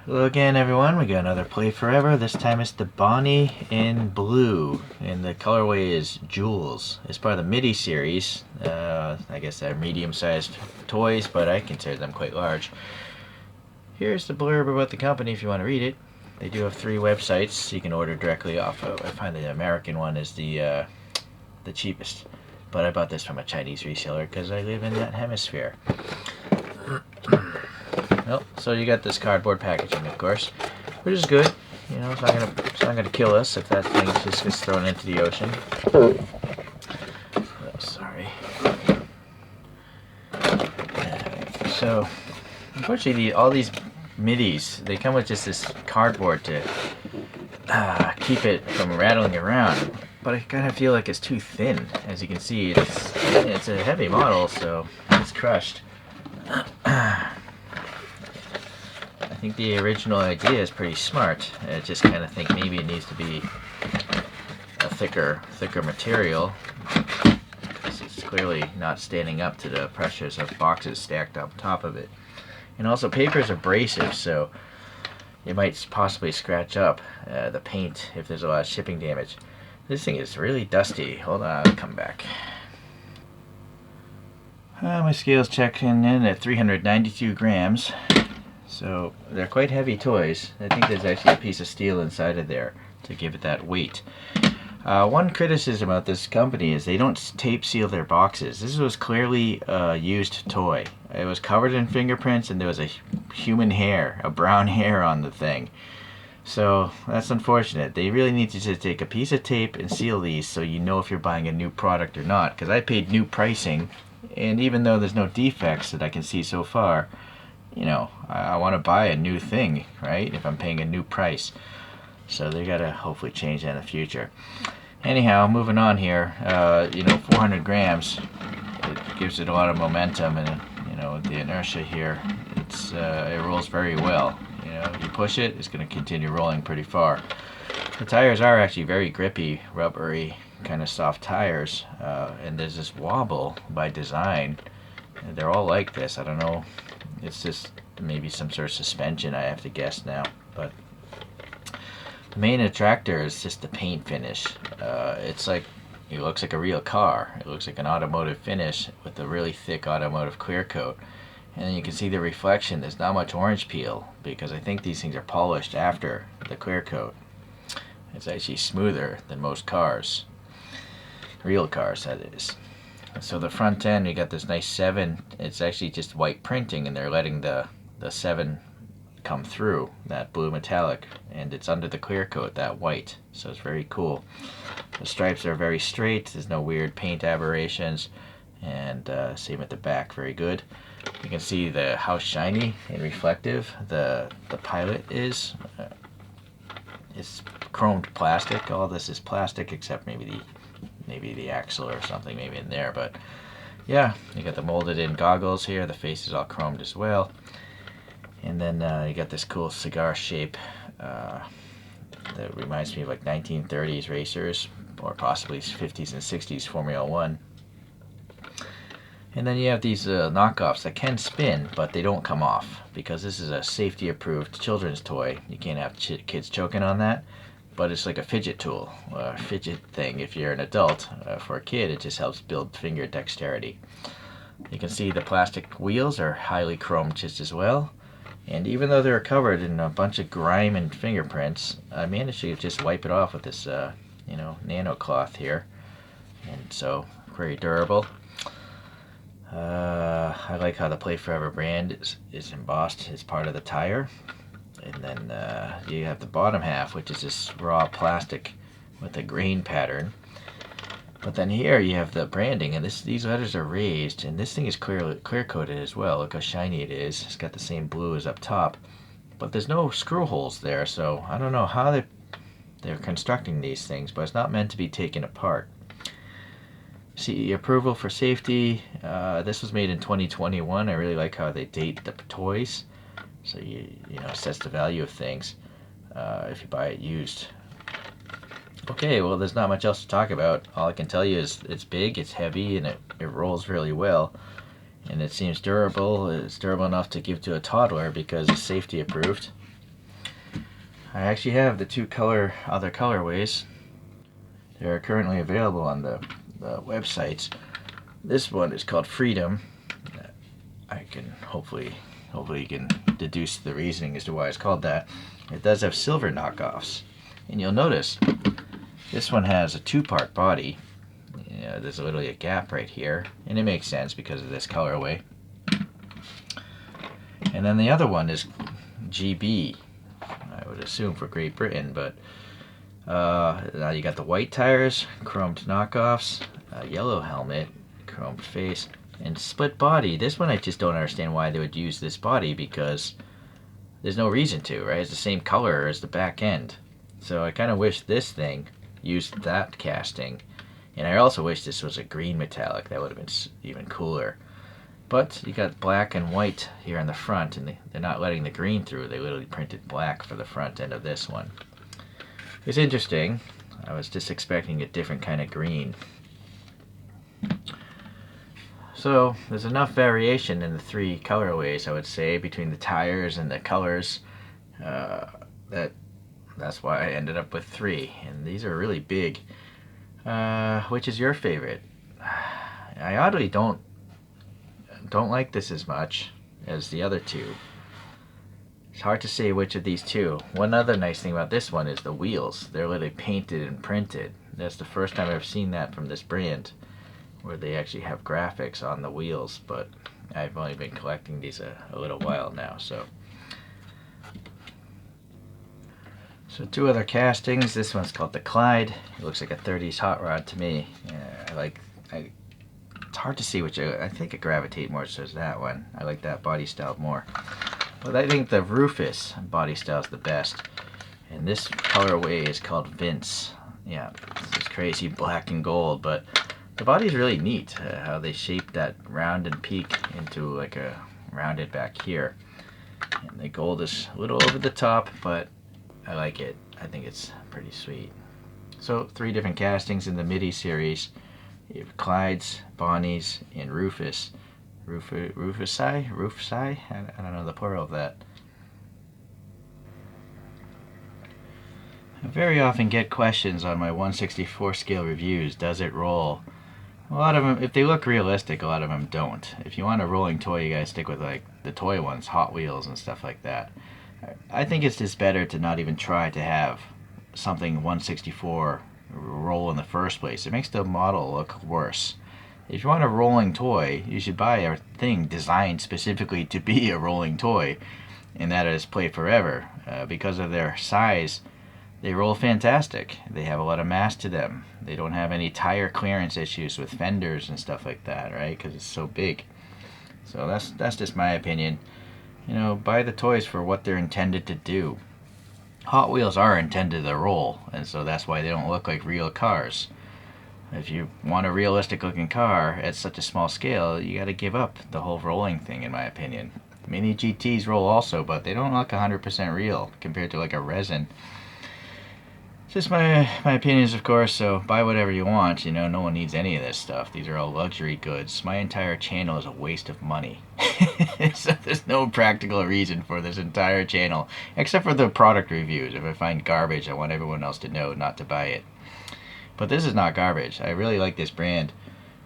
Hello again, everyone. We got another Play Forever. This time it's the Bonnie in blue, and the colorway is Joules. It's part of the Midi series. I guess they're medium-sized toys, but I consider them quite large. Here's the blurb about the company if you want to read it. They do have 3 websites you can order directly off of. I find the American one is the cheapest, but I bought this from a Chinese reseller because I live in that hemisphere. Well, so you got this cardboard packaging, of course, which is good. You know, it's not gonna kill us if that thing just gets thrown into the ocean. Oh, sorry. So, unfortunately, all these Midis, they come with just this cardboard to keep it from rattling around. But I kind of feel like it's too thin. As you can see, it's a heavy model, so it's crushed. I think the original idea is pretty smart. I just kind of think maybe it needs to be a thicker material, because it's clearly not standing up to the pressures of boxes stacked on top of it. And also, paper is abrasive, so it might possibly scratch up the paint if there's a lot of shipping damage. This thing is really dusty. Hold on, I'll come back. My scale's checking in at 392 grams. So they're quite heavy toys. I think there's actually a piece of steel inside of there to give it that weight. One criticism about this company is they don't tape seal their boxes. This was clearly a used toy. It was covered in fingerprints and there was a human hair, a brown hair on the thing. So that's unfortunate. They really need to just take a piece of tape and seal these so you know if you're buying a new product or not. Because I paid new pricing, and even though there's no defects that I can see so far, you know, I want to buy a new thing, right? If I'm paying a new price. So they got to hopefully change that in the future. Anyhow, moving on here, you know, 400 grams, it gives it a lot of momentum, and, you know, with the inertia here, it rolls very well. You know, you push it, it's going to continue rolling pretty far. The tires are actually very grippy, rubbery, kind of soft tires, and there's this wobble by design. They're all like this. I don't know. It's just maybe some sort of suspension, I have to guess now. But the main attractor is just the paint finish. It's like, it looks like a real car. It looks like an automotive finish with a really thick automotive clear coat. And then you can see the reflection. There's not much orange peel because I think these things are polished after the clear coat. It's actually smoother than most cars. Real cars, that is. So the front end, you got this nice 7. It's actually just white printing, and they're letting the 7 come through, that blue metallic, and it's under the clear coat, that white. So it's very cool. The stripes are very straight. There's no weird paint aberrations, and same at the back, very good. You can see how shiny and reflective the Pilot is. It's chromed plastic. All this is plastic except maybe the axle or something maybe in there, but yeah, you got the molded in goggles here. The face is all chromed as well, and then you got this cool cigar shape that reminds me of like 1930s racers, or possibly 50s and 60s Formula 1. And then you have these knockoffs that can spin, but they don't come off because this is a safety approved children's toy. You can't have kids choking on that. But it's like a fidget tool, a fidget thing if you're an adult. For a kid, it just helps build finger dexterity. You can see the plastic wheels are highly chromed just as well. And even though they're covered in a bunch of grime and fingerprints, I managed to just wipe it off with this, you know, nano cloth here. And so, very durable. I like how the Playforever brand is embossed as part of the tire. And then you have the bottom half, which is this raw plastic with a grain pattern. But then here you have the branding, and these letters are raised, and this thing is clear coated as well. Look how shiny it is. It's got the same blue as up top, but there's no screw holes there, so I don't know how they're constructing these things, but it's not meant to be taken apart. CE approval for safety. This was made in 2021. I really like how they date the toys. So you know, sets the value of things if you buy it used. Okay, well, there's not much else to talk about. All I can tell you is it's big, it's heavy, and it rolls really well. And it seems durable. It's durable enough to give to a toddler because it's safety approved. I actually have the two other colorways. They're currently available on the websites. This one is called Freedom. I can hopefully you can deduce the reasoning as to why it's called that. It does have silver knockoffs, and you'll notice this one has a two-part body. There's literally a gap right here, and it makes sense because of this colorway. And then the other one is GB, I would assume for Great Britain, but now you got the white tires, chromed knockoffs, a yellow helmet, chromed face, and split body. This one I just don't understand why they would use this body, because there's no reason to, right? It's the same color as the back end. So I kind of wish this thing used that casting. And I also wish this was a green metallic. That would have been even cooler. But you got black and white here on the front, and they're not letting the green through. They literally printed black for the front end of this one. It's interesting. I was just expecting a different kind of green. So there's enough variation in the three colorways, I would say, between the tires and the colors. That's why I ended up with three, and these are really big. Which is your favorite? I oddly don't like this as much as the other two. It's hard to say which of these two. One other nice thing about this one is the wheels. They're literally painted and printed. That's the first time I've seen that from this brand, where they actually have graphics on the wheels, but I've only been collecting these a little while now. So two other castings. This one's called the Clyde. It looks like a 30s hot rod to me. It's hard to see which. I think I gravitate more towards that one. I like that body style more. But I think the Rufus body style is the best. And this colorway is called Vince. Yeah, this is crazy black and gold, but the body's really neat. How they shaped that rounded peak into like a rounded back here. And the gold is a little over the top, but I like it. I think it's pretty sweet. So 3 different castings in the Midi series. You have Clydes, Bonnies, and Rufus. Rufusi? I don't know the plural of that. I very often get questions on my 1/64 scale reviews. Does it roll? A lot of them, if they look realistic, a lot of them don't. If you want a rolling toy, you gotta stick with like the toy ones, Hot Wheels and stuff like that. I think it's just better to not even try to have something 1/64 roll in the first place. It makes the model look worse. If you want a rolling toy, you should buy a thing designed specifically to be a rolling toy, and that is Playforever. Because of their size, they roll fantastic. They have a lot of mass to them. They don't have any tire clearance issues with fenders and stuff like that, right? Because it's so big. So that's just my opinion. You know, buy the toys for what they're intended to do. Hot Wheels are intended to roll, and so that's why they don't look like real cars. If you want a realistic looking car at such a small scale, you gotta give up the whole rolling thing, in my opinion. Mini GTs roll also, but they don't look 100% real compared to like a resin. It's just my opinions, of course, so buy whatever you want. You know, no one needs any of this stuff. These are all luxury goods. My entire channel is a waste of money. So there's no practical reason for this entire channel, except for the product reviews. If I find garbage, I want everyone else to know not to buy it. But this is not garbage. I really like this brand,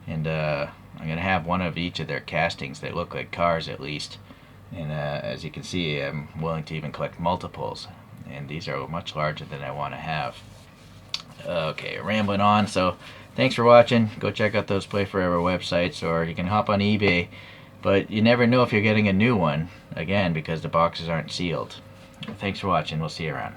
and I'm going to have one of each of their castings that look like cars at least. And as you can see, I'm willing to even collect multiples. And these are much larger than I want to have. Okay, rambling on. So thanks for watching. Go check out those Playforever websites, or you can hop on eBay. But you never know if you're getting a new one, again, because the boxes aren't sealed. Thanks for watching. We'll see you around.